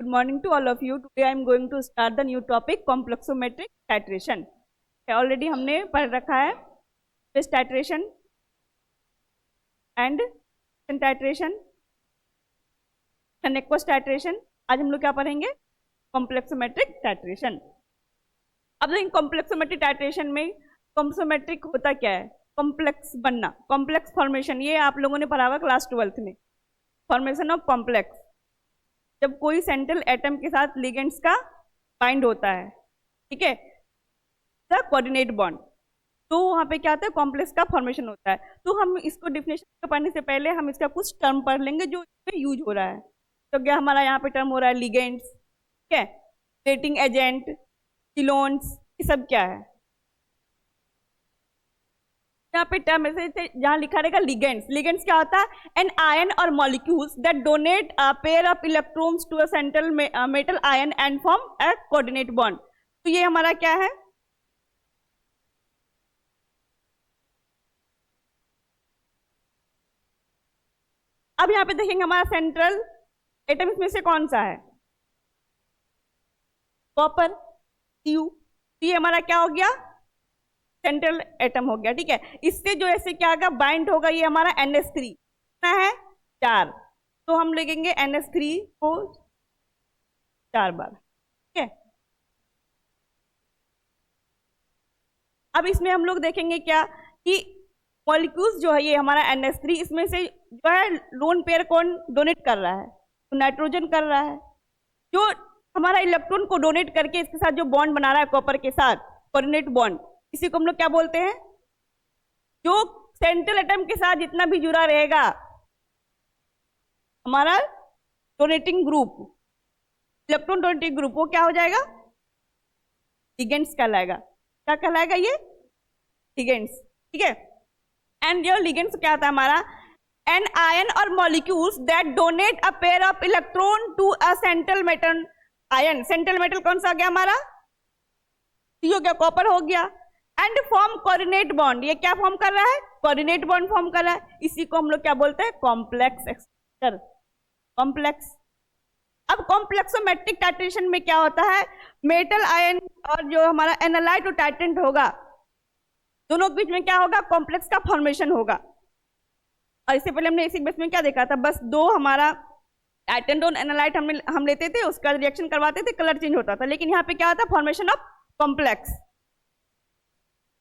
Good morning to all of you. Today I am going to start the new topic complexometric titration. Already हमने पढ़ रखा है phase titration and titration and aqueous titration. आज हम लोग क्या पढ़ेंगे? complexometric titration. अब देखिए complexometric titration में complexometric होता क्या है? कॉम्प्लेक्स बनना, कॉम्प्लेक्स फॉर्मेशन, ये आप लोगों ने पढ़ा हुआ क्लास 12th में, फॉर्मेशन ऑफ कॉम्प्लेक्स। जब कोई सेंट्रल एटम के साथ लिगेंड्स का बाइंड होता है, ठीक है, द कोऑर्डिनेट बॉन्ड, तो वहां पे क्या होता है? कॉम्प्लेक्स का फॉर्मेशन होता है। तो हम इसको डिफिनेशन पढ़ने से पहले हम इसका कुछ टर्म पढ़ लेंगे जो इसमें यूज हो रहा है। तो क्या हमारा यहाँ पे टर्म हो रहा है? लिगेंड्स, ठीक है, रेटिंग एजेंट, चिलोन्स, ये सब क्या है? यहाँ पे टर्म ऐसे जहाँ लिखा रहेगा लिगेंड्स। लिगेंड्स क्या होता है? एन आयन और molecules that donate a pair of electrons to a central metal ion and form a coordinate bond. तो ये हमारा क्या है? अब यहाँ पे देखेंगे हमारा सेंट्रल एटम इसमें से कौन सा है? Copper, Cu। ये हमारा क्या हो गया? सेंट्रल एटम हो गया, ठीक है। इससे जो ऐसे क्या होगा? बाइंड होगा ये हमारा NH3, कितना है? 4। तो हम लिखेंगे NH3 को 4 बार, ठीक है। अब इसमें हम लोग देखेंगे क्या कि मॉलिक्यूल्स जो है ये हमारा NH3, इसमें से जो है लोन पेयर कौन डोनेट कर रहा है? तो नाइट्रोजन कर रहा है। जो हमारा इलेक्ट्रॉन को डोनेट करके इसके साथ जो बॉन्ड बना रहा है कॉपर के साथ, कोऑर्डिनेट बॉन्ड, इसी को हम लोग क्या बोलते हैं? जो सेंट्रल एटम के साथ जितना भी जुड़ा रहेगा हमारा donating group, electron donating group, वो क्या हो जाएगा? लिगेंड्स कहलाएगा। क्या कहलाएगा ये? लिगेंड्स, ठीक है। एंड जो लिगेंड्स क्या होता है हमारा? एन आयन और molecules that donate a pair of electron to a central metal ion. Central metal कौन सा हो गया हमारा? सी हो गया, कॉपर हो गया। एंड फॉर्म कोऑर्डिनेट बॉन्ड, ये क्या फॉर्म कर रहा है? कोऑर्डिनेट बॉन्ड फॉर्म कर रहा है। इसी को हम लोग क्या बोलते हैं? Complex structure, complex. अब कॉम्प्लेक्सोमेट्रिक टाइट्रेशन में क्या होता है? मेटल आयन और जो हमारा एनालाइट और टाइटेंट होगा, दोनों के बीच में क्या होगा? कॉम्प्लेक्स का फॉर्मेशन होगा। और इससे पहले हमने इसी बेस में क्या देखा था? बस दो हमारा टाइटेंट और एनालाइट हम लेते थे, उसका रिएक्शन करवाते थे, कलर चेंज होता था। लेकिन यहाँ पे क्या होता है? Formation of complex.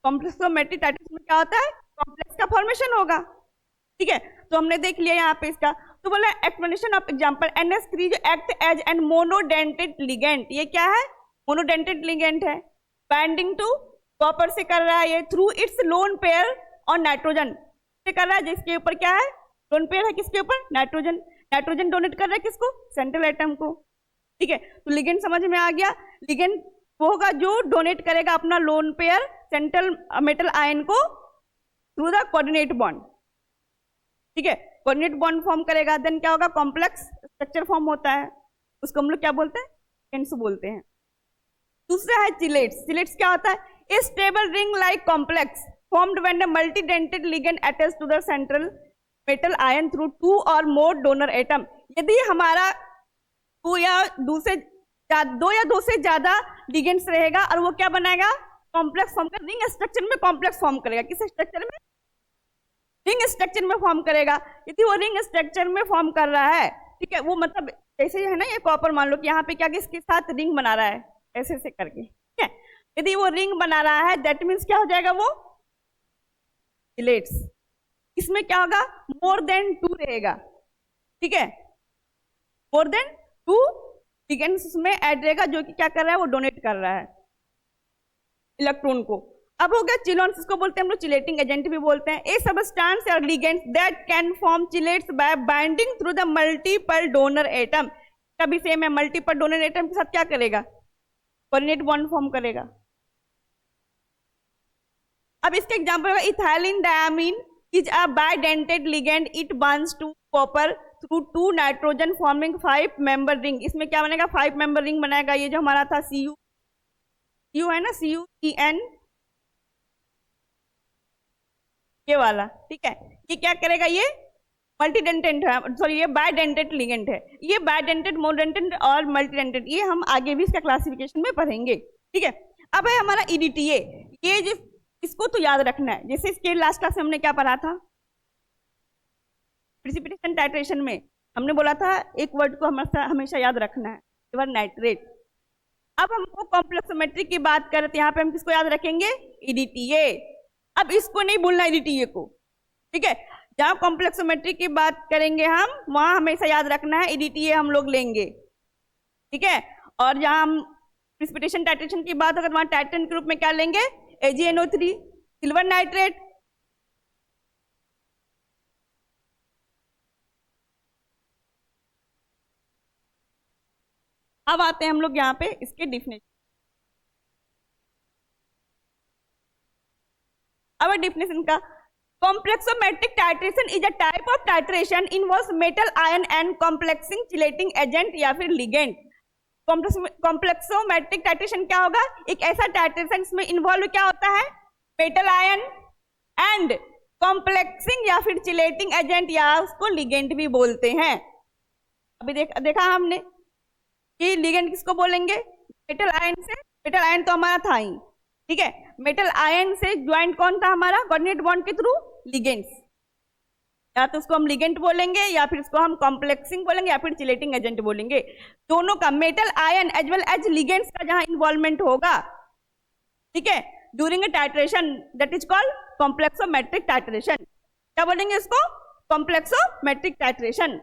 Complexometric titration में क्या होता है? कॉम्प्लेक्स का फॉर्मेशन होगा, ठीक है। तो हमने देख लिया यहाँ पे इसका। तो बोला एक्सप्लेनेशन ऑफ एग्जांपल, NH3 जो act as an monodentate ligand, ये क्या है? मोनोडेंटेड लिगेंड है। बाइंडिंग टू कॉपर से कर रहा है ये थ्रू इट्स लोन पेयर और नाइट्रोजन से कर रहा है, जिसके ऊपर क्या है? लोन पेयर है किसके ऊपर? नाइट्रोजन। नाइट्रोजन डोनेट कर रहा है किसको? सेंट्रल एटम को, ठीक है। तो लिगेंड समझ में आ गया। लिगेंड वो होगा जो डोनेट करेगा अपना lone pair central metal ion को थ्रू द कोऑर्डिनेट बॉन्ड, ठीक है। कोऑर्डिनेट बॉन्ड फॉर्म करेगा, देन क्या होगा? कॉम्प्लेक्स स्ट्रक्चर फॉर्म होता है, उसको हम लोग क्या बोलते हैं? लिगेंड्स बोलते हैं। दूसरा है चिलेट्स। चिलेट्स क्या होता है? A stable ring like complex formed when the multidentate ligand attach to the central metal ion through 2 or more donor atom. यदि हमारा 2 या 2 से ज्यादा लिगेंड्स रहेगा और वो क्या बनाएगा? कॉम्प्लेक्स फॉर्म कर, रिंग स्ट्रक्चर में कॉम्प्लेक्स फॉर्म करेगा। किस स्ट्रक्चर में? रिंग स्ट्रक्चर में फॉर्म करेगा। यदि वो रिंग स्ट्रक्चर में फॉर्म कर रहा है, ठीक है, वो मतलब जैसे है ना ये कॉपर, मान लो कि यहाँ पे क्या किसके साथ रिंग बना रहा है, ऐसे ऐसे करके, ठीक है। यदि वो रिंग बना रहा है, दैट मीन्स क्या हो जाएगा? वो चिलेट्स। इसमें क्या होगा? मोर देन 2 रहेगा, ठीक है, मोर देन 2 लिगेंड्स उसमें ऐड रहेगा, जो कि क्या कर रहा है? वो डोनेट कर रहा है इलेक्ट्रॉन को। अब हो गया चिलोन्स, इसको बोलते हैं हम लोग चिलेटिंग एजेंट भी बोलते हैं। ए सबस्टेंस और ligands that can form chelates bye binding through the multiple donor atom. कभी सेम है, मल्टीपल डोनर एटम के साथ क्या करेगा? कोऑर्डिनेट बॉन्ड फॉर्म करेगा। अब इसका एग्जांपल होगा ethylene diamine is a bidentate ligand, it bonds to copper through 2 nitrogen forming 5 member ring. इसमें क्या बनेगा? 5 मेंबर रिंग बनाएगा। ये जो हमारा था Cu है ना, CuCN, ये वाला, ठीक है। ये क्या करेगा? ये मल्टीडेंटेट है, सॉरी ये बायडेंटेट लिगेंड है, ये बायडेंटेट, मोनोडेंटेट और मल्टीडेंटेट, ये हम आगे भी इसका क्लासिफिकेशन में पढ़ेंगे। ठीक है, अब है हमारा ईडीटीए, ये जो इसको तो याद रखना है, जैसे इसके लास्ट क्लास में हमने क्या पढ़ा था, प्रिसिपिटेशन टाइट्रेशन में हमने बोला था एक वर्ड को हमेशा याद रखना है, वर्ड नाइट्रेट। अब हमको कॉम्प्लेक्सोमेट्री की बात करें तो यहाँ पे हम किसको याद रखेंगे, ईडीटीए। अब इसको नहीं भूलना ईडीटीए को, ठीक है, जहां कॉम्प्लेक्सोमेट्री की बात करेंगे हम वहां हमेशा याद रखना है ईडीटीए हम लोग लेंगे, ठीक है। और जहां हम प्रिसिपिटेशन टाइट्रेशन की बात अगर वहां टाइट्रेंट के रूप में क्या लेंगे, AgNO3 सिल्वर नाइट्रेट। अब आते हैं हम लोग यहाँ पे इसके डिफिनेशन। अब डिफिनेशन का, complexometric titration is a type of titration involves metal ion and complexing chelating agent या फिर ligand। कॉम्प्लेक्सोमेट्रिक टाइट्रेशन क्या होगा, एक ऐसा टाइट्रेशन इसमें इन्वॉल्व क्या होता है, मेटल आयन एंड कॉम्प्लेक्सिंग या फिर चिलेटिंग एजेंट या उसको लिगेंड भी बोलते हैं। अभी देखा हमने कि लिगेंड किसको बोलेंगे, मेटल आयन से, मेटल आयन तो हमारा था ही, ठीक है, मेटल आयन से ज्वाइंट कौन था हमारा, कोऑर्डिनेट बॉन्ड के थ्रू लिगेंड्स, या तो उसको हम लिगेंड बोलेंगे या फिर इसको हम कॉम्प्लेक्सिंग बोलेंगे या फिर चिलेटिंग एजेंट बोलेंगे। दोनों का metal ion as well as ligands का जहां इन्वॉल्वमेंट होगा, ठीक है, during a titration, that is called complexometric titration. क्या बोलेंगे इसको, complexometric titration.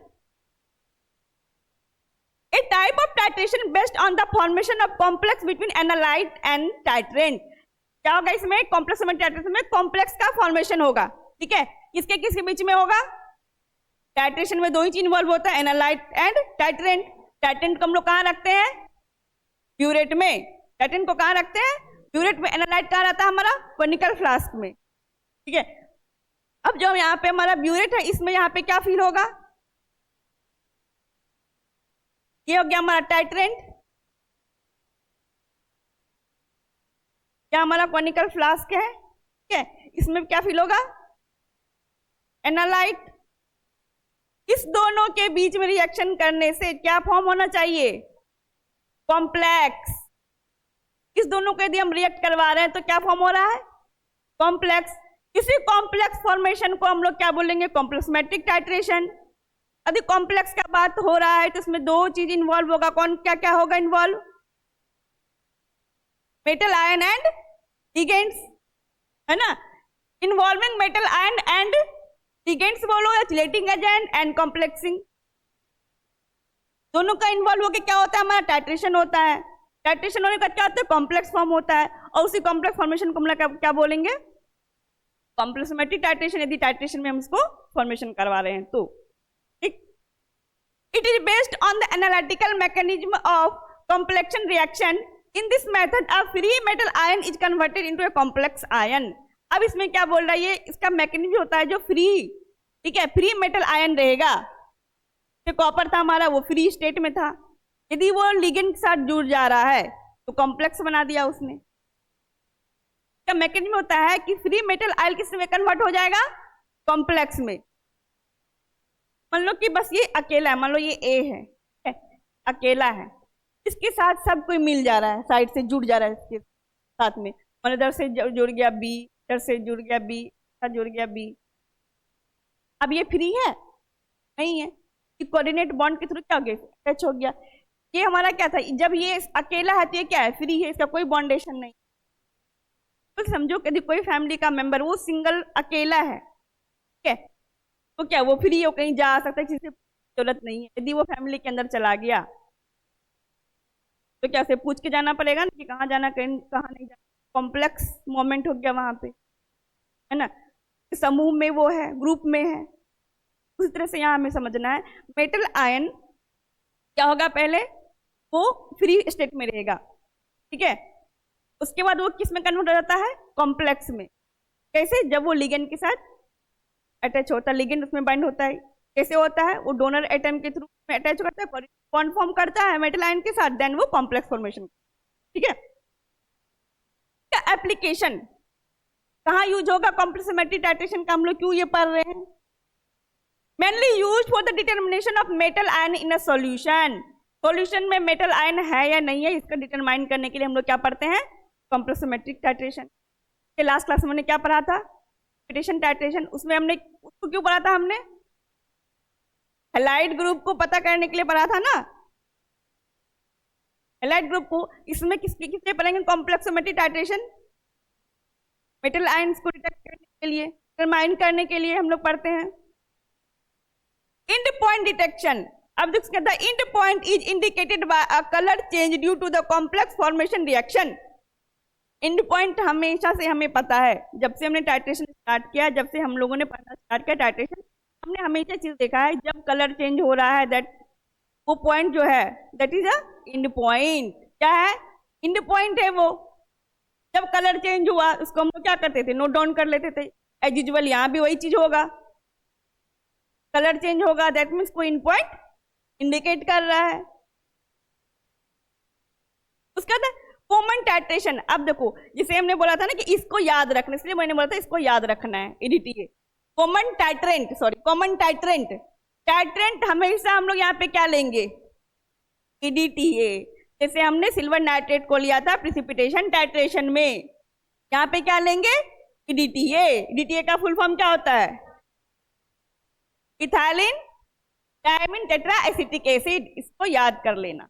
A type of titration based on the formation of complex between analyte and titrant। क्या होगा इसमें, कॉम्प्लेक्सोमेट्रिक टाइट्रेशन में कॉम्प्लेक्स का फॉर्मेशन होगा, ठीक है, किसके किसके बीच में होगा, टाइट्रेशन में दो ही चीज इन्वॉल्व होता है, एनालाइट एंड टाइट्रेंट। टाइट्रेंट को हम लोग कहाँ रखते हैं, ब्यूरेट में, टाइट्रेंट को कहाँ रखते हैं, ब्यूरेट में। एनालाइट कहाँ रहता है हमारा, कोनिकल फ्लास्क में, ठीक है। अब जो यहाँ पे हमारा ब्यूरेट है इसमें यहाँ पे क्या फील होगा, ये हो गया हमारा टाइट्रेंट, क्या हमारा कोनिकल फ्लास्क है, ठीक है, इसमें क्या फील होगा, एनालाइट। इस दोनों के बीच में रिएक्शन करने से क्या फॉर्म होना चाहिए, कॉम्प्लेक्स। इस दोनों को यदि हम रिएक्ट करवा रहे हैं तो क्या फॉर्म हो रहा है, कॉम्प्लेक्स। इसी कॉम्प्लेक्स फॉर्मेशन को हम लोग क्या बोलेंगे, कॉम्प्लेक्सोमेट्रिक टाइट्रेशन। यदि कॉम्प्लेक्स का बात हो रहा है तो इसमें दो चीज इन्वॉल्व होगा, कौन क्या क्या होगा involve, metal ion and ligands, है ना, involving metal ion and ligands बोलो या चिलेटिंग एजेंट एंड कॉम्प्लेक्सिंग, दोनों का इन्वॉल्व होकर क्या होता है हमारा टाइट्रेशन होता है। टाइट्रेशन होने का क्या होता है, कॉम्प्लेक्स फॉर्म होता है, और उसी कॉम्प्लेक्स फॉर्मेशन को हम लोग क्या बोलेंगे, कॉम्प्लेक्सोमेट्रिक टाइट्रेशन। यदि टाइट्रेशन में हम इसको फॉर्मेशन करवा रहे हैं तो it is based on the analytical mechanism of complexion reaction। in this method a free metal ion is converted into a complex ion। अब इसमें क्या बोल रहा है, ये इसका मैकेनिज्म होता है जो फ्री, ठीक है, फ्री मेटल आयन रहेगा, जो कॉपर था हमारा वो फ्री स्टेट में था, यदि वो लिगेंड के साथ जुड़ जा रहा है तो कॉम्प्लेक्स बना दिया उसने। क्या मैकेनिज्म होता है कि फ्री मेटल आयन किस में कन्वर्ट हो जाएगा, कॉम्प्लेक्स में। मान लो कि बस ये अकेला है, मान लो ये ए है, अकेला है, इसके साथ सब कोई मिल जा रहा है, साइड से जुड़ जा रहा है इसके साथ में, मान लो इधर से जुड़ गया बी, इधर से जुड़ गया बी, जुड़ गया बी। अब ये फ्री है, नहीं है, कि कोऑर्डिनेट बॉन्ड के थ्रू क्या हो गया, टच हो गया। ये हमारा क्या था, जब ये अकेला है तो ये क्या है, फ्री है, इसका कोई बॉन्डेशन नहीं। तो समझो यदि कोई फैमिली का मेंबर वो सिंगल अकेला है, ठीक है, तो क्या वो फ्री हो, कहीं जा सकता है, किसी से जरूरत नहीं है। यदि वो फैमिली के अंदर चला गया तो क्या उसे पूछ के जाना पड़ेगा ना कि कहाँ जाना, कहीं कहाँ नहीं जाना, कॉम्प्लेक्स मोमेंट हो गया वहां पे, है ना, समूह में वो है, ग्रुप में है। उसी तरह से यहाँ हमें समझना है, मेटल आयन क्या होगा, पहले वो फ्री स्टेट में रहेगा, ठीक है, उसके बाद वो किस में कन्वर्ट हो जाता है, कॉम्प्लेक्स में। कैसे, जब वो लिगेंड के साथ अटैच होता है, लिगेंड उसमें बाइंड होता है, कैसे होता है, वो डोनर एटम के थ्रू में अटैच करता है, बॉन्ड फॉर्म करता है मेटल आयन के साथ, देन वो कॉम्प्लेक्स फॉर्मेशन, ठीक है। एप्लीकेशन कहाँ यूज होगा, कॉम्प्लेक्सोमेट्रिक टाइट्रेशन का हम लोग क्यों ये पढ़ रहे हैं, mainly use for the determination of metal ion in a solution. Solution में मेटल आयन है या नहीं है इसका डिटरमाइन करने के लिए हम लोग क्या पढ़ते हैं, कॉम्प्रेसोमेट्रिक टाइट्रेशन। लास्ट क्लास में हमने क्या पढ़ा था, प्रेसिपिटेशन टाइट्रेशन। उसमें हमने उसको क्यों पढ़ा था, हमने हैलाइड ग्रुप को पता करने के लिए पढ़ा था ना, हैलाइड ग्रुप को। इसमें किसके पढ़ेंगे, कॉम्प्लेक्सोमेट्रिक टाइट्रेशन, मेटल आयंस को डिटेक्ट करने के लिए, डिटरमाइन करने के लिए हम लोग पढ़ते हैं। इंड पॉइंट डिटेक्शन, अब देख सकते हैं end point is indicated by a colour change due to the complex formation reaction. End point हमेशा से हमें पता है, जब से हमने टाइट्रेशन स्टार्ट किया, जब से हम लोगों ने पढ़ना स्टार्ट किया टाइट्रेशन, हमने हमेशा चीज देखा है जब कलर चेंज हो रहा है दैट वो पॉइंट जो है that is a end point. क्या है, इंड पॉइंट है वो। जब कलर चेंज हुआ उसको हम लोग क्या करते थे, नोट डाउन कर लेते थे। एज यूजुअल यहाँ भी वही चीज होगा, कलर चेंज होगा दैट मीन्स कोई इंड पॉइंट इंडिकेट कर रहा है। उसके बाद कॉमन टाइट्रेशन। अब देखो जिसे हमने बोला था ना कि इसको याद रखना, इसलिए मैंने बोला था इसको याद रखना है, EDTA common titrant, sorry common titrant. Titrant हमेशा हम लोग यहाँ पे क्या लेंगे, ईडीटीए। जैसे हमने सिल्वर नाइट्रेट को लिया था प्रिसिपिटेशन टाइट्रेशन में, यहाँ पे क्या लेंगे, ईडीटीए। ईडीटीए का फुल फॉर्म क्या होता है, ethylene diamine tetra acetic acid. इसको याद कर लेना,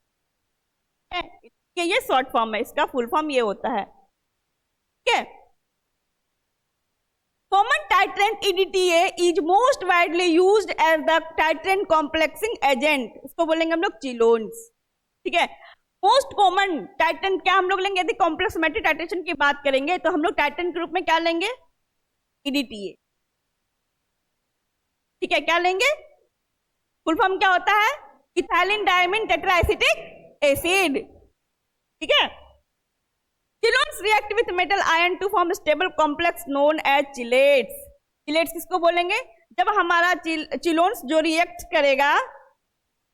ये शॉर्ट फॉर्म है, इसका फुल फॉर्म ये होता है। ठीक है, common titrant EDTA is most widely used as the titrant complexing agent. इसको बोलेंगे हम लोग चिलोन्स। ठीक है, मोस्ट कॉमन टाइट्रेंट क्या हम लोग लेंगे, यदि कॉम्प्लेक्सोमेट्रिक टाइट्रेशन की बात करेंगे तो हम लोग टाइट्रेंट के रूप में क्या लेंगे, ईडीटीए। ठीक है, क्या लेंगे, फुल फॉर्म क्या होता है, ethylene diamine tetra acetic acid. ठीक है, chelons react with metal ion to form stable complex known as chelates. Chelates किसको बोलेंगे, जब हमारा चिलोन्स जो रिएक्ट करेगा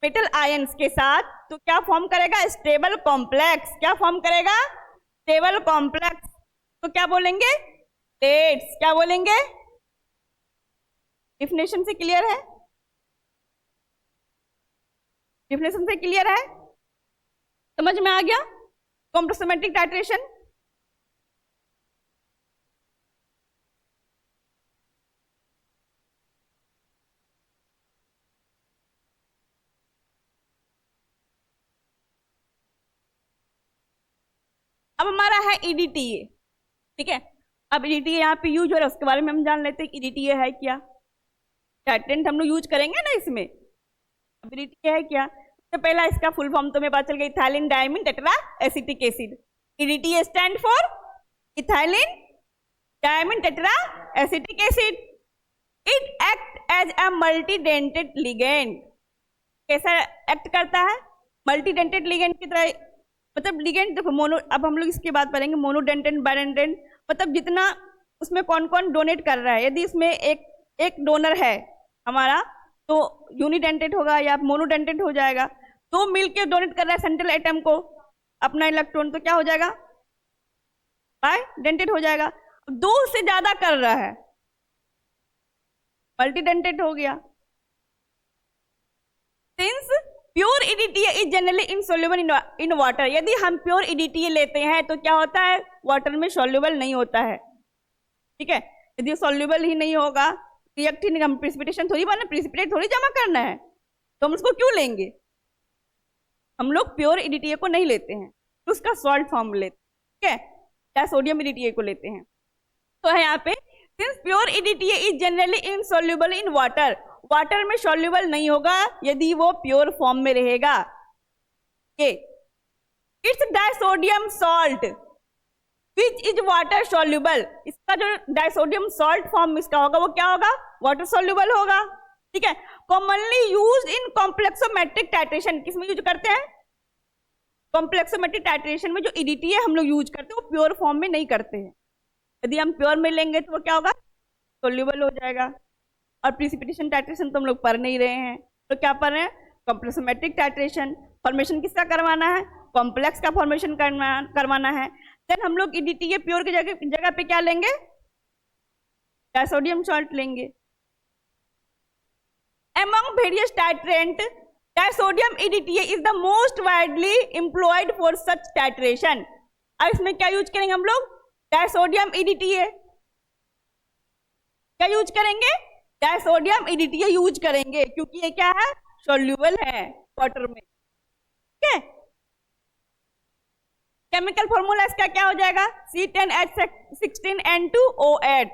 मेटल आयंस के साथ तो क्या फॉर्म करेगा, स्टेबल कॉम्प्लेक्स। क्या फॉर्म करेगा, स्टेबल कॉम्प्लेक्स। तो क्या बोलेंगे, चिलेट्स। क्या बोलेंगे, डिफिनेशन से क्लियर है, डिफिनेशन से क्लियर है, समझ में आ गया कॉम्प्लेक्सोमेट्रिक टाइट्रेशन। अब हमारा है ईडीटीए। ठीक है, अब ईडीटीए यहाँ पे यूज हो रहा है, उसके बारे में हम जान लेते हैं ईडीटीए है क्या। टाइट्रेंट हम लोग यूज करेंगे ना इसमें, अब ईडीटीए है क्या। तो पहला इसका फुल फॉर्म तुम्हें पता चल गया, ethylene diamine tetra acetic acid. EDTA stand for ethylene diamine tetra acetic acid. It act as a multidentate ligand. कैसा एक्ट करता है, मल्टीडेंटेड लिगेंड की तरह। मतलब लिगेंड देखो मोनो, अब हम लोग इसके बाद पढ़ेंगे मोनोडेंटेड बाइडेंटेड, मतलब जितना उसमें कौन कौन डोनेट कर रहा है। यदि इसमें एक डोनर है हमारा तो यूनिडेंटेड होगा या मोनोडेंटेड हो जाएगा। तो मिलके डोनेट कर रहा है सेंट्रल एटम को अपना इलेक्ट्रॉन, तो क्या हो जाएगा, बाइडेंटेड हो जाएगा। दो से ज्यादा कर रहा है, मल्टीडेंटेड हो गया। Since pure EDTA is generally insoluble in water. यदि हम प्योर ईडीटीए लेते हैं तो क्या होता है, वाटर में सॉल्यूबल नहीं होता है। ठीक है, यदि सॉल्यूबल ही नहीं होगा, रिएक्ट ही नहीं, हम प्रेसिपिटेशन थोड़ी बना, प्रेसिपिटेट थोड़ी जमा करना है, तो हम उसको क्यों लेंगे। हम लोग प्योर ईडीटीए को नहीं लेते हैं, तो उसका सॉल्ट फॉर्म लेते हैं। ठीक है, या सोडियम ईडीटीए को लेते हैं। तो है यहाँ पे, since pure EDTA is generally insoluble in water. Water में सॉल्यूबल नहीं होगा यदि वो प्योर फॉर्म में रहेगा। It's disodium salt which is water soluble. इसका जो डाइसोडियम सॉल्ट फॉर्म इसका होगा वो क्या होगा, वाटर सॉल्यूबल होगा। ठीक है, commonly used in complexometric titration. किसमें यूज करते हैं, कॉम्प्लेक्सोमेट्रिक टाइट्रेशन में जो ईडीटीए हम लोग यूज करते हैं वो प्योर फॉर्म में नहीं करते हैं। यदि हम प्योर में लेंगे तो वो क्या होगा, सॉल्यूबल हो जाएगा। और प्रिसिपिटेशन टाइट्रेशन तो हम लोग पढ़ नहीं रहे हैं, तो क्या पढ़ रहे हैं, कॉम्प्लेक्सोमेट्रिक टाइट्रेशन। फॉर्मेशन किसका करवाना है, कॉम्प्लेक्स का फॉर्मेशन करवाना है। देन हम लोग ईडीटीए प्योर की जगह पे क्या लेंगे, डाइसोडियम सॉल्ट लेंगे। Among various titrant, डायसोडियम EDTA is the most widely employed for such titration. अब इसमें क्या यूज करेंगे हम लोग? डायसोडियम EDTA. क्या यूज करेंगे? डायसोडियम EDTA यूज करेंगे, क्योंकि ये क्या है? सोल्यूबल है वाटर में. ठीक है. केमिकल फॉर्मूला इसका क्या हो जाएगा? C10H16N2O8.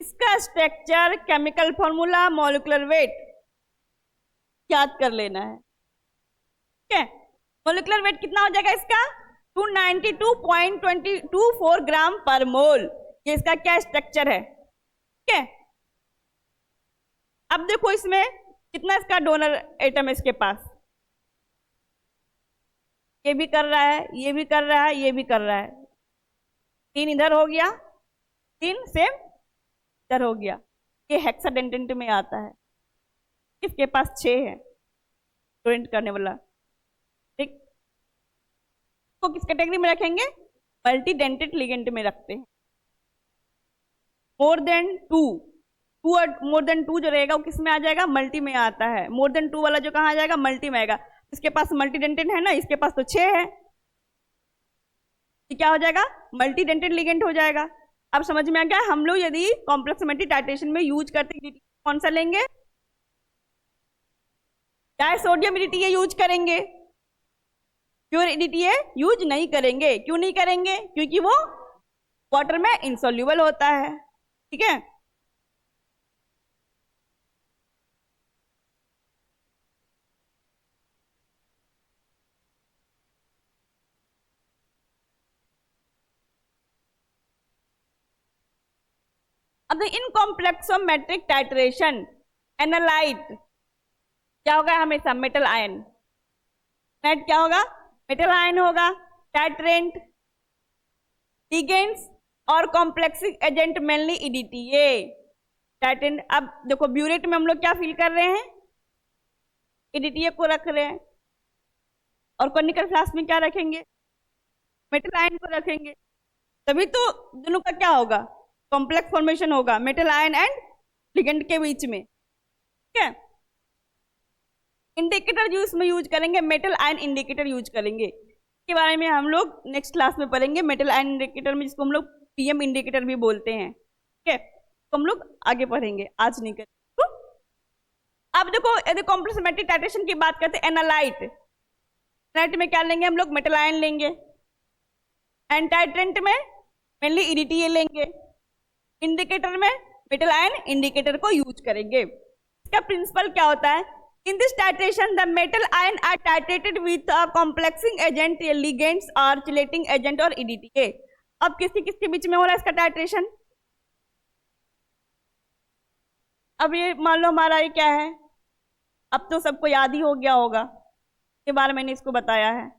इसका structure, chemical formula, molecular weight याद कर लेना है. ठीक है. मॉलिक्यूलर वेट कितना हो जाएगा इसका? 292.24 ग्राम पर मोल. ये इसका क्या स्ट्रक्चर है. ठीक है. अब देखो इसमें कितना इसका डोनर एटम है इसके पास. ये भी कर रहा है, ये भी कर रहा है, ये भी कर रहा है. 3 इधर हो गया, 3 सेम इधर हो गया. ये हेक्साडेंटेंट में आता है. इसके पास 6 है स्टूडेंट करने वाला. ठीक. तो किस कैटेगरी में रखेंगे? मल्टीडेंटेड लिगेंड में रखते हैं. मोर देन 2 जो रहेगा वो किस में आ जाएगा? मल्टी में आता है. मोर देन 2 वाला जो कहाँ आ जाएगा? मल्टी में आएगा. इसके पास मल्टीडेंटेड है ना, इसके पास तो 6 है. ये क्या हो जाएगा? मल्टीडेंटेड लिगेंड हो जाएगा. अब समझ में आ गया. हम लोग यदि कॉम्प्लेक्सिमेट्री टाइट्रेशन में यूज करते कौन सा लेंगे? डायसोडियम EDTA यूज करेंगे. प्योर EDTA यूज नहीं करेंगे. क्यों नहीं करेंगे? क्योंकि वो वाटर में इनसोल्यूबल होता है. ठीक है. अब इन कॉम्प्लेक्सोमेट्रिक टाइट्रेशन एनालाइट क्या होगा? हमेशा मेटल आयन. नेट क्या होगा? मेटल आयन होगा. टाइट्रेंट, लिगेंड्स और कॉम्प्लेक्सिक एजेंट मेनली EDTA. टाइट्रेंट. अब देखो ब्यूरेट में हम लोग क्या फील कर रहे हैं? EDTA को रख रहे हैं. और कॉनिकल फ्लास्क में क्या रखेंगे? मेटल आयन को रखेंगे. तभी तो दोनों का क्या होगा? कॉम्प्लेक्स फॉर्मेशन होगा मेटल आयन एंड लिगेंड के बीच में. ठीक है. इंडिकेटर जो इसमें यूज करेंगे, मेटल आयन इंडिकेटर यूज करेंगे. इसके बारे में हम लोग नेक्स्ट क्लास में पढ़ेंगे. मेटल आयन इंडिकेटर में, जिसको हम लोग PM इंडिकेटर भी बोलते हैं. ठीक है. तो हम लोग आगे पढ़ेंगे, आज नहीं करेंगे. अब देखो यदि कॉम्प्लेक्सिमेट्रिक टाइट्रेशन की बात करते हैं, एनालाइट. एनालाइट में क्या लेंगे हम लोग? मेटल आयन लेंगे. एंड टाइट्रेंट में मेनली EDTA लेंगे. इंडिकेटर में मेटल आयन इंडिकेटर को यूज करेंगे. इसका प्रिंसिपल क्या होता है? In this titration, the metal ion are titrated with a complexing agent, ligands or chelating agent और EDTA. अब किसके बीच में हो रहा है इसका टाइट्रेशन? अब ये मान लो हमारा ये क्या है? अब तो सबको याद ही हो गया होगा, के बारे में मैंने इसको बताया है.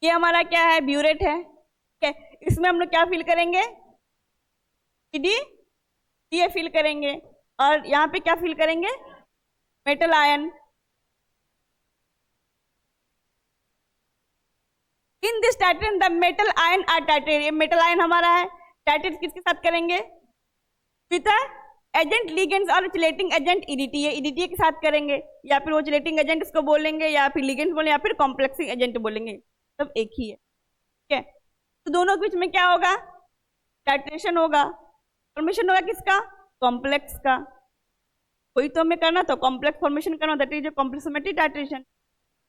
ये हमारा क्या है? ब्यूरेट है. ठीक है. इसमें हम लोग क्या फील करेंगे? ये फील करेंगे. और यहाँ पे क्या फील करेंगे? Metal ion. In this titration the metal ion are titrated. ये मेटल आयन हमारा है. टाइट्रेट किसके साथ करेंगे? विद एजेंट, लिगेंड्स और चिलेटिंग एजेंट EDTA के साथ करेंगे. या फिर वो चिलेटिंग एजेंट इसको बोलेंगे, या फिर लिगेंड्स बोलेंगे, या फिर कॉम्प्लेक्सिंग एजेंट बोलेंगे. सब एक ही है. ठीक है. तो दोनों के बीच में क्या होगा? टाइट्रेशन होगा. फॉर्मेशन होगा किसका? कॉम्प्लेक्स का. कोई तो हमें करना, तो कॉम्प्लेक्स फॉर्मेशन करना, दैट इज कॉम्प्लेक्सिमेट्रिक टाइट्रेशन.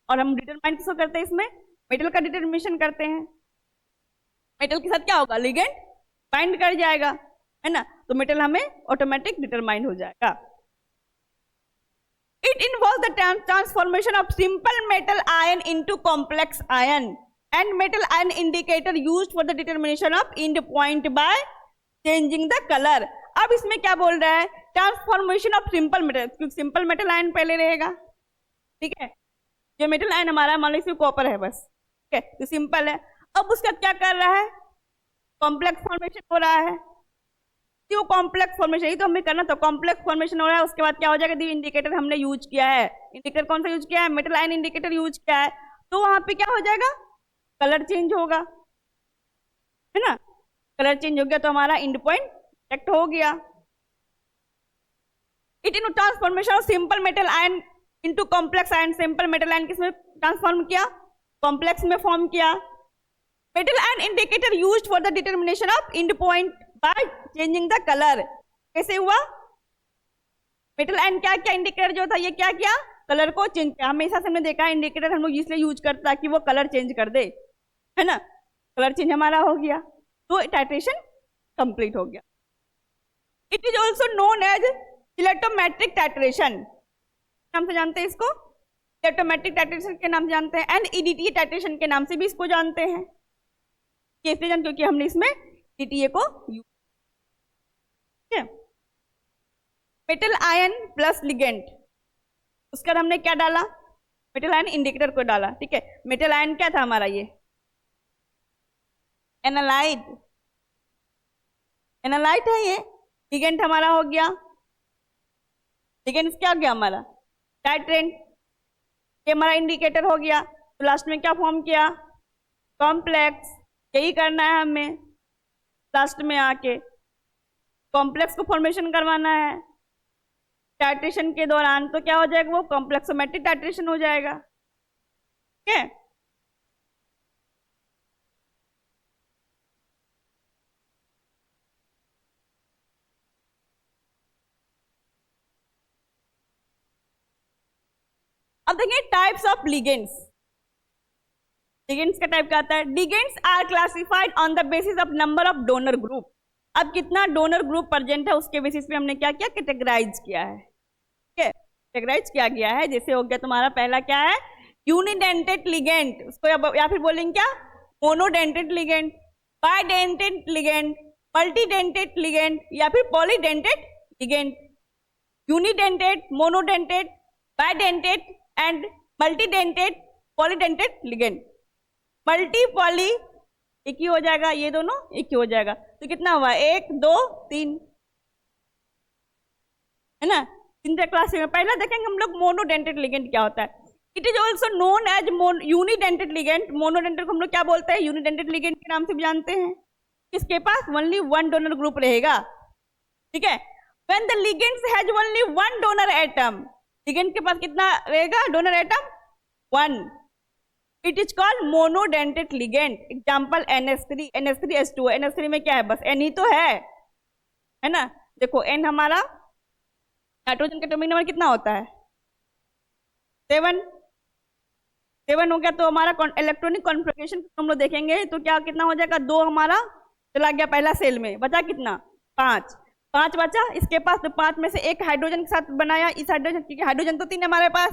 और हम डिटरमाइन किसको करते हैं? इसमें मेटल का डिटरमिनेशन करते हैं. मेटल के साथ क्या होगा? लिगेंड बाइंड कर जाएगा, है ना. तो मेटल हमें ऑटोमेटिक डिटरमाइन हो जाएगा. It involve the transformation of simple metal ion into complex ion and metal ion indicator used for the determination of and point by changing the colour. अब इसमें क्या बोल रहा है? ट्रांसफॉर्मेशन ऑफ सिंपल मेटल, क्योंकि simple metal ion पहले रहेगा. ठीक है. जो मेटल आयन हमारा मान लो इसमें कॉपर है बस. ठीक है. तो सिंपल है. अब उसका क्या कर रहा है? कॉम्प्लेक्स फॉर्मेशन हो रहा है. तो कॉम्प्लेक्स फॉर्मेशन ही तो हमें करना, तो कॉम्प्लेक्स फॉर्मेशन हो रहा है. उसके बाद क्या हो जाएगा? इंडिकेटर हमने यूज किया है. इंडिकेटर कौन सा यूज किया है? मेटल आयन इंडिकेटर यूज किया है. तो वहां पे क्या हो जाएगा? कलर चेंज होगा, है ना. कलर चेंज हो गया तो हमारा एंड पॉइंट डिटेक्ट हो गया। It in transformation of simple metal ion into complex ion, simple metal ion किसमें ट्रांसफॉर्म किया, कॉम्प्लेक्स में फॉर्म किया। Metal ion indicator used for the determination of and point by changing the colour. कैसे हुआ, metal ion क्या क्या indicator जो था ये क्या किया, कलर को चेंज किया। हमेशा से हमने देखा है इंडिकेटर हम लोग इसलिए यूज करते ताकि वो कलर चेंज कर दे, है ना। कलर चेंज हमारा हो गया तो टाइट्रेशन कंप्लीट हो गया। It is also known as electrometric titration, नाम से जानते हैं इसको, इलेक्ट्रोमेट्रिक टाइट्रेशन के नाम से जानते हैं, एंड ईडीटीए टाइट्रेशन के नाम से भी इसको जानते हैं। कैसे जान, क्योंकि हमने इसमें ईडीटीए को यूज किया। मेटल आयन प्लस लिगेंड, उसका हमने क्या डाला, मेटल आयन इंडिकेटर को डाला, ठीक है। मेटल आयन क्या था हमारा, ये एनालाइट, एनालाइट है ये। लिगेंड हमारा हो गया, लिगेंड क्या हो गया हमारा टाइट्रेंट, ये हमारा इंडिकेटर हो गया। तो लास्ट में क्या फॉर्म किया, कॉम्प्लेक्स। यही करना है हमें, लास्ट में आके कॉम्प्लेक्स को फॉर्मेशन करवाना है टाइट्रेशन के दौरान। तो क्या हो जाएगा, वो कॉम्प्लेक्सोमेट्रिक टाइट्रेशन हो जाएगा, ठीक है। अब देखिए टाइप्स ऑफ लिगेंड्स। लिगेंड्स का टाइप क्या आता है, ligands are classified on the basis of number of donor group. अब कितना डोनर ग्रुप प्रेजेंट है उसके बेसिस पे हमने क्या किया, कैटेगराइज किया है, ठीक है, कैटेगराइज किया गया है। जैसे हो गया तुम्हारा पहला क्या है, यूनिडेंटेड लिगेंड, उसको या फिर बोलेंगे क्या, monodentate ligand, bidentate ligand, मल्टीडेंटेड ligand या फिर polydentate ligand. Unidentate, monodentate, bidentate and मल्टीडेंटेड, polydentate ligand. Multi poly एक ही हो जाएगा, ये दोनों एक ही हो जाएगा। तो कितना हुआ, 1 2 3, है ना। तीन क्लास में पहला देखेंगे हम लोग मोनोडेंटेड लिगेंड क्या होता है। It is also known as unidentate ligand. Monodentate को हम लोग क्या बोलते हैं, यूनिडेंटेड लिगेंड के नाम से भी जानते हैं। इसके पास ओनली वन डोनर ग्रुप रहेगा, ठीक है। When the ligands has only one donor atom, ligand के पास कितना रहेगा, donor atom 1, it is called monodentate ligand. Example NH3, NH3H2, NH3 में क्या है, बस N ही तो है ना। देखो N हमारा नाइट्रोजन का एटॉमिक नंबर कितना होता है, 7 हो गया। तो हमारा इलेक्ट्रॉनिक कॉन्फ़िगरेशन हम लोग देखेंगे तो क्या कितना हो जाएगा, 2 हमारा चला गया पहला सेल में, बचा कितना 5 बचा इसके पास। तो 5 में से एक हाइड्रोजन के साथ बनाया, इस हाइड्रोजन, क्योंकि हाइड्रोजन तो 3 हमारे पास,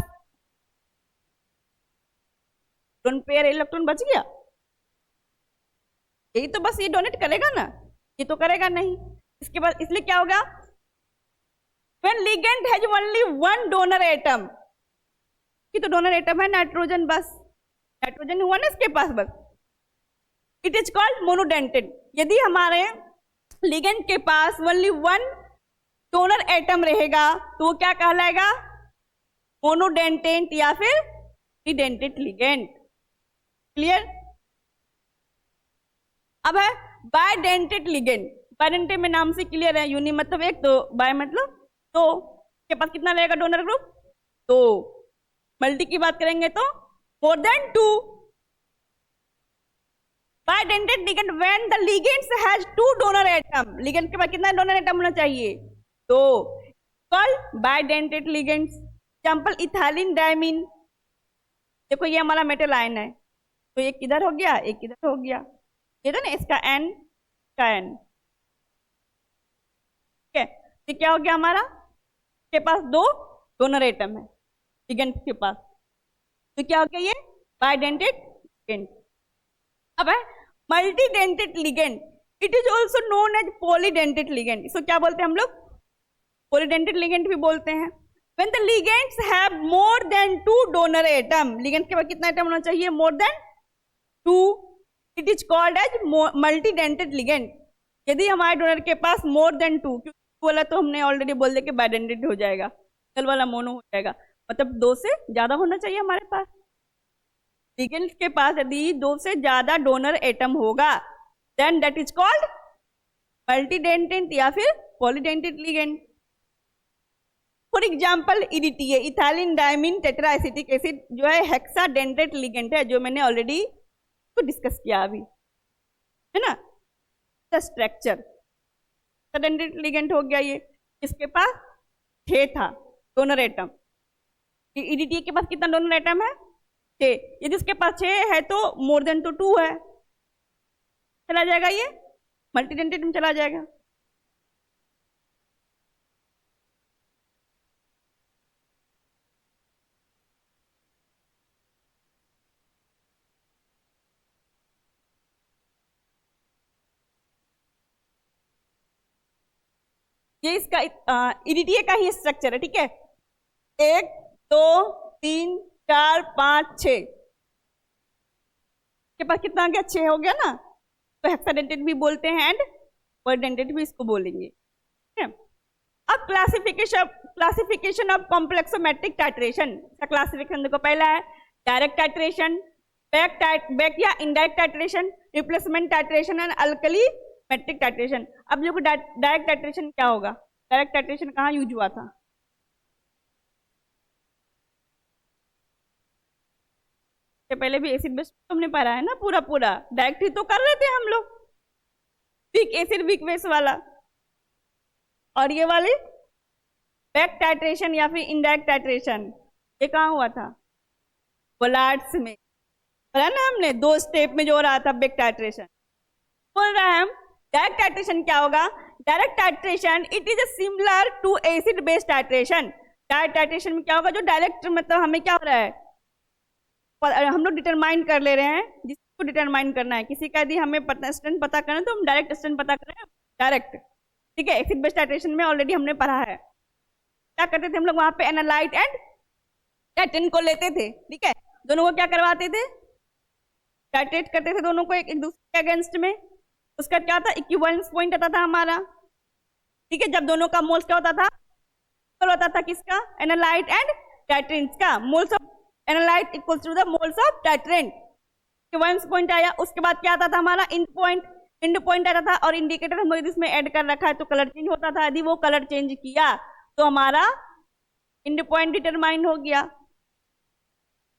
पेयर इलेक्ट्रॉन बच गया। यही तो बस ये डोनेट करेगा ना, ये तो करेगा नहीं। इसके बाद इसलिए क्या होगा, when ligand has only one donor atom, ये तो डोनर एटम है नाइट्रोजन, बस नाइट्रोजन हुआ ना इसके पास बस, इट इज कॉल्ड मोनोडेंटेड। यदि हमारे लिगेंड के पास ओनली वन डोनर एटम रहेगा तो वो क्या कहलाएगा, मोनोडेंटेड या फिर डिडेंटेड लिगेंड। क्लियर। अब है बाइडेंटेड लिगेंड। बाइडेंटेड में नाम से क्लियर है, यूनि मतलब एक, तो बाय मतलब तो के पास कितना रहेगा डोनर ग्रुप, तो मल्टी की बात करेंगे तो more than 2। Bidentate ligand when the ligands has 2 donor atom, ligand के पास कितना डोनर एटम होना चाहिए, तो called bidentate ligands. Example ethylene diamine, देखो ये हमारा मेटल आयन है, तो एक किधर हो गया, एक किधर हो गया, ये तो ना इसका N का N, ठीक है। तो क्या हो गया हमारा, के पास 2 डोनर एटम है लिगेंड के पास, तो क्या हो गया ये बाइडेंटेड लिगेंड। अब है multidentate ligand, it is also known as polydentate ligand. इसको क्या बोलते हैं हम लोग, पॉलीडेंटेड लिगेंड भी बोलते हैं। When the ligands have more than 2 donor atom, ligand के बाद कितना एटम होना चाहिए, more than 2, it is called as multidentate ligand। यदि हमारे डोनर के पास more than 2, क्योंकि वाला तो हमने ऑलरेडी बोल दिया कि बाइडेंटेड हो जाएगा, कल वाला मोनो हो जाएगा, मतलब 2 से ज्यादा होना चाहिए हमारे पास। लिगेंड के पास यदि 2 से ज्यादा डोनर एटम होगा then that is called मल्टीडेंटेंट या फिर polydentate ligand. For example EDT है, इथाइलिन डायमीन टेट्राएसिटिक एसिड जो है हेक्साडेंटेट लिगेंड है, जो मैंने ऑलरेडी तो डिस्कस किया अभी, है ना। स्ट्रक्चर हेक्साडेंटेट लिगेंड हो गया ये, इसके पास 6 था डोनर एटम। ईडीटी के पास कितना डोनर एटम है? 6। यदि उसके पास 6 है तो मोर देन तो 2 है, चला जाएगा, ये मल्टीडेंटेट में चला जाएगा। ये इसका ईडीटीए का ही स्ट्रक्चर है, ठीक है। 1 2 3 4 5 6 के पास कितना आ गया? 6 हो गया ना, तो हेक्साडेंटेट भी बोलते हैं एंड पॉलीडेंटेट भी इसको बोलेंगे, ठीक है। अब क्लासिफिकेशन ऑफ कॉम्प्लेक्सोमेट्रिक टाइट्रेशन। इसका क्लासिफिकेशन देखो, पहला है डायरेक्ट टाइट्रेशन, बैक या indirect titration, replacement titration and alkalimetric titration. अब देखो डायरेक्ट टाइट्रेशन क्या होगा, डायरेक्ट टाइट्रेशन कहाँ यूज हुआ था? पहले भी एसिड बेस हमने पढ़ा है ना, पूरा पूरा डायरेक्ट ही तो कर रहे थे हम लोग, वीक एसिड वीक बेस वाला। और ये वाली बैक टाइट्रेशन या फिर इनडायरेक्ट टाइट्रेशन, ये कहाँ हुआ था? वोलार्ड्स में, पढ़ा ना हमने, 2 स्टेप में जो रहा था बैक टाइट्रेशन। बोल रहा है हम डायरेक्ट टाइट्रेशन क्या होगा? Direct titration it is similar to acid base titration. Direct titration में क्या होगा? जो डायरेक्ट मतलब हमें क्या हो रहा है, हम लोग डिटरमाइन कर ले रहे हैं, जिसको डिटरमाइन करना है, किसी का यदि हमें स्ट्रेंथ पता करना है तो हम डायरेक्ट स्ट्रेंथ पता करें, डायरेक्ट, ठीक है। एसिड बेस टाइट्रेशन में ऑलरेडी हमने पढ़ा है, क्या करते थे हम लोग वहां पे एनालाइट एंड टाइटेन को लेते थे, ठीक है। दोनों को क्या करवाते थे? टाइट्रेट करते थे दोनों को एक दूसरे के अगेंस्ट में। उसका क्या था? इक्विवेलेंस पॉइंट आता था हमारा, ठीक है। जब दोनों का मोल्स क्या होता था? होता था किसका? एनालाइट एंड टाइट्रेंट का। Moles of analyte equals to the moles of titrant. Equivalence point आया, उसके बाद क्या आता था हमारा? इंड पॉइंट आता था, और इंडिकेटर हम लोग इसमें ऐड कर रखा है तो कलर चेंज होता था। यदि वो कलर चेंज किया तो हमारा इंड पॉइंट डिटरमाइन हो गया।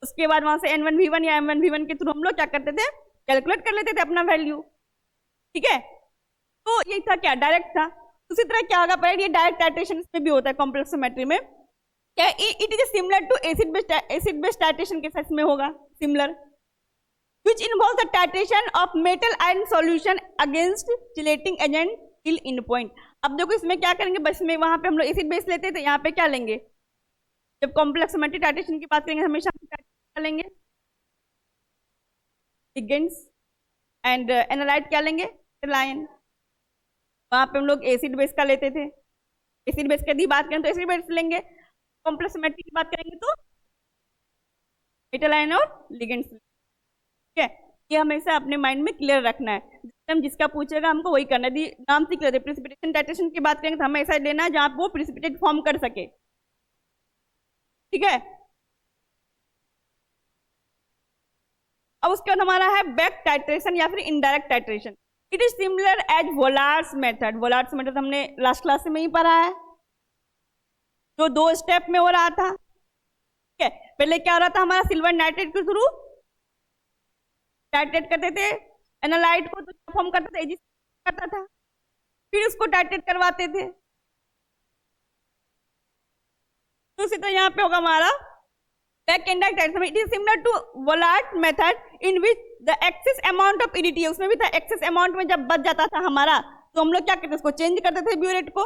उसके बाद वहां से N1V1 या M1V1 के थ्रू हम लोग क्या करते थे? कैलकुलेट कर लेते थे अपना वैल्यू, ठीक है। तो ये था क्या? डायरेक्ट था। उसी तरह क्या होगा? पहले ये डायरेक्ट टाइट्रेशन इसमें भी होता है कॉम्प्लेक्सोमेट्री में, क्या it is similar to acid base titration के साथ में होगा similar, which involves the titration of metal iron solution against chelating agent till end point। अब देखो इसमें क्या करेंगे, बस में वहां पे हम लोग एसिड बेस लेते थे, यहाँ पे क्या लेंगे? जब कॉम्प्लेक्सोमेट्रिक टाइट्रेशन की बात करेंगे हमेशा क्या लेंगे? लिगेंड्स एंड एनालाइट क्या लेंगे? लाइन। वहां पे हम लोग एसिड बेस का लेते थे, एसिड बेस की बात करें तो एसिड बेस लेंगे, कॉम्प्लेक्सोमेट्री की बात करेंगे तो मेटल आयन और लिगेंड्स, ठीक है। ये हमेशा अपने माइंड में क्लियर रखना है, हम जिसका पूछेगा हमको वही करना है। नाम से क्लियर है। प्रिसिपिटेशन टाइट्रेशन की बात करेंगे तो हमें ऐसा लेना है जहां वो प्रिसिपिटेट फॉर्म कर सके, ठीक है। अब उसके बाद हमारा है बैक टाइट्रेशन या फिर indirect titration. It is similar as Volhard's method. Volhard's method हमने लास्ट क्लास में ही पढ़ा है, जो 2 स्टेप में हो रहा था, ठीक है। पहले क्या हो रहा था हमारा? सिल्वर नाइट्रेट के थ्रू टाइट्रेट करते थे एनालाइट को, तो फॉर्म करता था, करता था, फिर उसको टाइट्रेट करवाते थे। तो इसी तरह यहाँ पे होगा हमारा back indirect titration. It is similar to Volhard method in which the excess amount of EDT, उसमें भी था एक्सेस अमाउंट में जब बच जाता था हमारा तो हम लोग क्या करते थे? उसको चेंज करते थे, ब्यूरेट को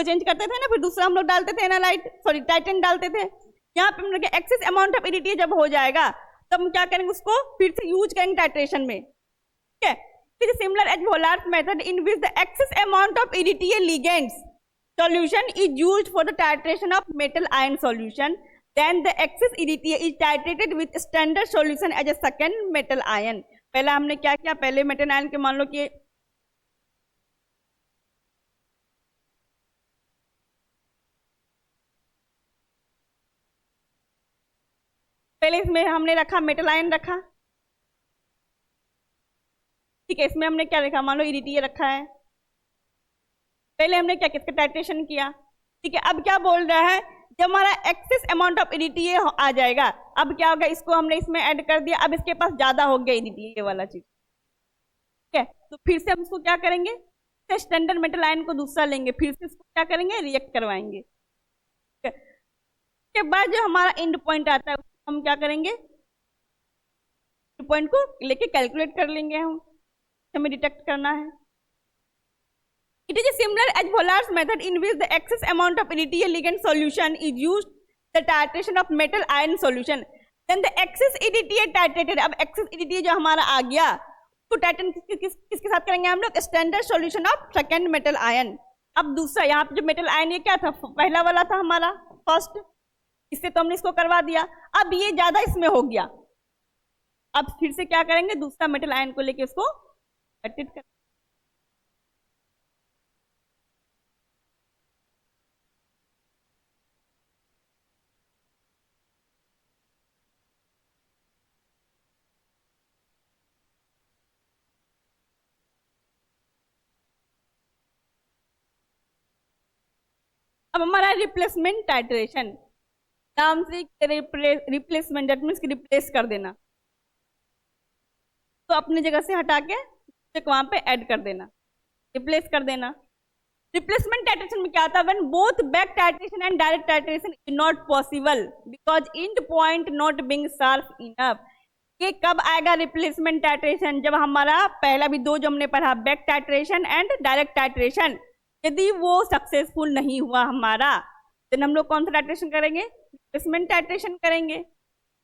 चेंज करते थे ना, फिर दूसरा हम लोग डालते थे एनालाइट, सॉरी टाइटेन डालते थे। यहाँ पे हम लोग एक्सेस अमाउंट ऑफ ईडीटी जब हो जाएगा तब हम क्या करेंगे? उसको फिर से यूज करेंगे टाइट्रेशन में, ठीक है। It is similar as Volhard method in which the excess amount of EDTA ligands solution is used for the titration of metal ion solution, then the excess EDTA is titrated with standard solution as a second metal ion। पहला हमने क्या किया? पहले metal ion के मान लो कि पहले इसमें हमने रखा मेटल आयन रखा, ठीक है, इसमें हमने क्या लिखा, मान लो EDTA रखा है, पहले हमने क्या किसका टाइट्रेशन किया, ठीक है। अब क्या बोल रहा है, जब हमारा एक्सेस अमाउंट ऑफ EDTA आ जाएगा, अब क्या होगा, इसको हमने इसमें ऐड कर दिया, अब इसके पास ज्यादा हो गया EDTA वाला चीज, ठीक है। तो फिर से हम इसको क्या करेंगे, स्टैंडर्ड मेटल आयन को दूसरा लेंगे, फिर से इसको क्या करेंगे, रिएक्ट करवाएंगे, ठीक है। उसके बाद जो हमारा एंड पॉइंट आता है उसको हम क्या करेंगे, पॉइंट को लेके कैलकुलेट कर लेंगे, हम हमें डिटेक्ट करना है। It is similar as Vaular's method in which the excess amount of EDTA ligand solution is used the titration of metal ion solution. Then the excess EDTA titrated, अब excess EDTA जो हमारा आ गया तो Titan किसके साथ करेंगे हम लोग, standard solution of second metal ion. अब दूसरा यहाँ पे जो मेटल आयन ये क्या था, पहला वाला था हमारा फर्स्ट, इससे तो हमने इसको करवा दिया, अब ये ज्यादा इसमें हो गया, अब फिर से क्या करेंगे, दूसरा मेटल आयन को लेके उसको टाइट्रेट कर, अब हमारा रिप्लेसमेंट टाइट्रेशन, नाम से रिप्लेसमेंट, दैट मीन्स रिप्लेस कर देना, तो अपनी जगह से हटा के वहां पे ऐड कर देना, रिप्लेस कर देना। रिप्लेसमेंट टाइट्रेशन में क्या आता है, when both back titration and direct titration is not possible because and point not being sharp enough. ये कब आएगा रिप्लेसमेंट टाइट्रेशन, जब हमारा पहला भी दो जो हमने पढ़ा, back titration and direct titration, यदि वो सक्सेसफुल नहीं हुआ हमारा, तो हम लोग कौन सा टाइट्रेशन करेंगे, रिप्लेसमेंट टाइट्रेशन करेंगे।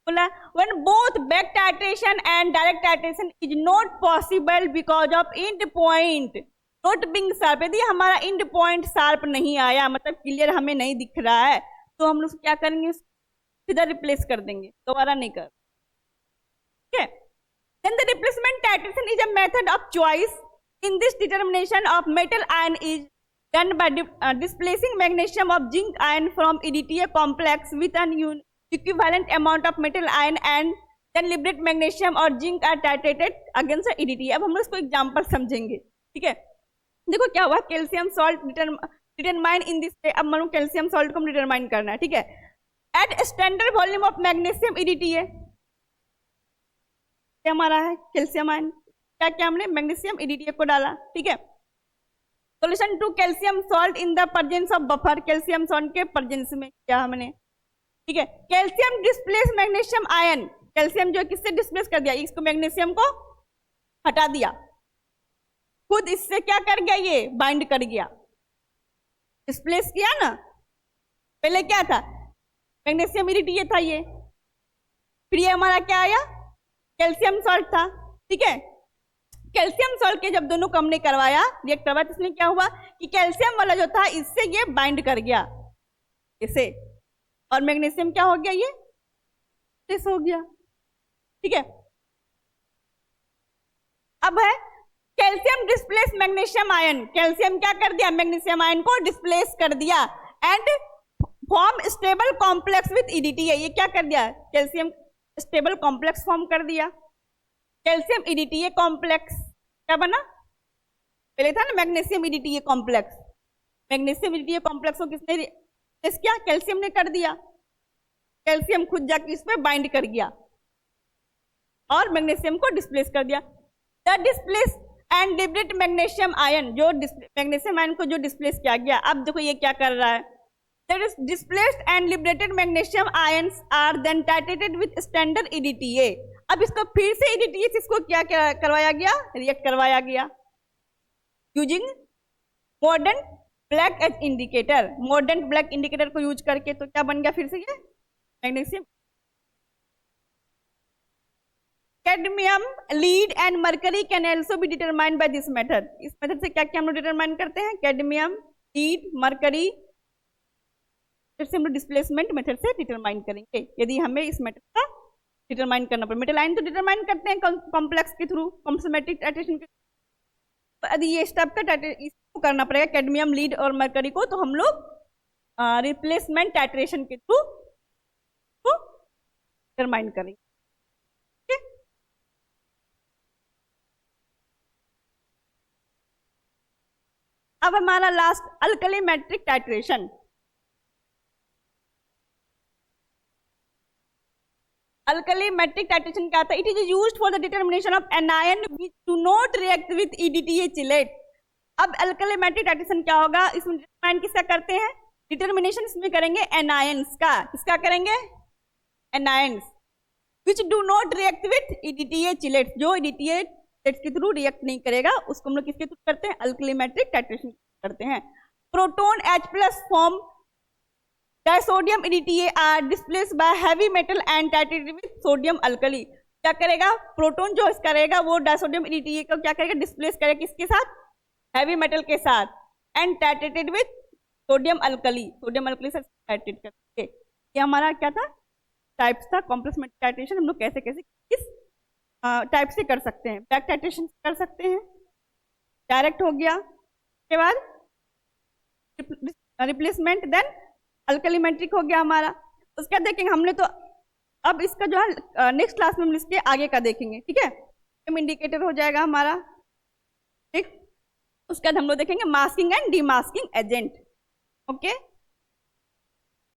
बोला when both back titration and direct titration is not possible because of and point not being sharp, यदि हमारा एंड पॉइंट शार्प नहीं आया, मतलब क्लियर हमें नहीं दिख रहा है, तो हम लोग क्या करेंगे, सीधा रिप्लेस कर देंगे, दोबारा नहीं कर, ठीक है। Then the replacement titration is a method of choice in this determination of metal ion is done by displacing magnesium of zinc ion from EDTA complex with an equivalent amount of metal ion and then liberate magnesium और zinc are titrated against the EDTA। अब हम लोग इसको example समझेंगे, ठीक है। देखो क्या हुआ, calcium salt determine in this way, अब मानो कैल्शियम सॉल्ट को हम डिटरमाइन करना है, ठीक है। At standard volume of magnesium EDTA, क्या हमारा है कैल्शियम आयन, क्या क्या हमने मैग्नीशियम EDTA को डाला, ठीक है। Solution to calcium salt in the presence of buffer, calcium salt के प्रेजेंस में क्या हमने, ठीक है। Calcium displace magnesium ion, calcium जो किससे डिस्प्लेस कर दिया, इसको मैग्नीशियम को हटा दिया, खुद इससे क्या कर गया, ये बाइंड कर गया, डिस्प्लेस किया ना, पहले क्या था मैग्नीशियम EDTA था ये, फिर ये हमारा क्या आया, कैल्शियम सॉल्ट था, ठीक है। कैल्शियम सॉल्ट के जब दोनों को हमने करवाया, रिएक्ट करवाया, तो इसमें क्या हुआ कि कैल्शियम वाला जो था इससे ये बाइंड कर गया इसे, और मैग्नीशियम क्या हो गया, ये डिस्प्लेस हो गया, ठीक है। अब है calcium displace magnesium ion, calcium क्या कर दिया, मैग्नीशियम आयन को डिस्प्लेस कर दिया and form stable complex with EDTA, ये क्या कर दिया, कैल्शियम स्टेबल कॉम्प्लेक्स फॉर्म कर दिया, कैल्शियम EDTA कॉम्प्लेक्स क्या बना, पहले था ना magnesium EDTA complex, magnesium EDTA complex को किसने रिप्लेस किया, कैल्शियम ने कर दिया, कैल्शियम खुद जाके इस पे बाइंड कर गया और मैग्नीशियम को डिस्प्लेस कर दिया। The displace and liberate magnesium ion, जो मैग्नीशियम आयन को जो डिस्प्लेस किया गया, अब देखो ये क्या कर रहा है, that is displaced and liberated magnesium ions are then titrated with standard EDTA। अब इसको फिर से EDTA से इसको क्या करवाया गया, रिएक्ट करवाया गया यूजिंग मॉडर्न ब्लैक एज इंडिकेटर, मॉडर्न ब्लैक इंडिकेटर को यूज करके, तो क्या बन गया फिर से ये magnesium, cadmium, lead and mercury can also be determined by this method. इस मेथड से क्या क्या हम लोग डिटरमाइन करते हैं, कैडमियम, लीड, मरकरी, फिर से हम लोग डिस्प्लेसमेंट मेथड से डिटरमाइन करेंगे, यदि हमें इस मेथड का डिटरमाइन करना पड़े। मेटल आयन तो डिटरमाइन करते हैं कॉम्प्लेक्स के थ्रू, कॉम्प्लेमेटिक टाइट्रेशन के, यदि ये स्टेप का इसको करना पड़ेगा कैडमियम, लीड और मरकरी को, तो हम लोग रिप्लेसमेंट टाइट्रेशन के थ्रू डिटरमाइन करेंगे। अब हमारा लास्ट अल्कलीमेट्रिक टाइट्रेशन। अल्कलीमेट्रिक टाइट्रेशन क्या था? It is used for the determination of anion which do not react with EDTA chelate. अब अल्कलीमेट्रिक टाइट्रेशन क्या होगा? इसमें डिटरमाइन किसका करते हैं? डिटर्मिनेशन इसमें करेंगे एनायंस का। किसका करेंगे? Anions which do not react with EDTA chelate. जो EDTA चिलेट के थ्रू रिएक्ट नहीं करेगा उसको हम लोग किसके थ्रू करते हैं? अल्कलीमेट्रिक टाइट्रेशन करते हैं। Proton H+ from disodium EDTA are displaced by heavy metal and titrated with sodium alkali. क्या करेगा? प्रोटॉन जो इसका रहेगा वो डाइसोडियम EDTA को क्या करेगा? डिस्प्लेस करेगा किसके साथ? हैवी मेटल के साथ and titrated with sodium alkali. Sodium alkali से टाइट्रेट करके ये हमारा क्या था? टाइप्स था कॉम्प्लेक्स टाइट्रेशन। हम लोग कैसे कैसे किस टाइप से कर सकते हैं? बैक टाइट्रेशन कर सकते हैं, डायरेक्ट हो गया, उसके बाद रिप्लेसमेंट, देन अल्कलीमेट्रिक हो गया हमारा। उसके बाद देखेंगे हमने तो अब इसका जो है नेक्स्ट क्लास में हम इसके आगे का देखेंगे, ठीक है। इंडिकेटर हो जाएगा हमारा, ठीक। उसके बाद हम लोग देखेंगे मास्किंग एंड डीमास्किंग एजेंट, ओके।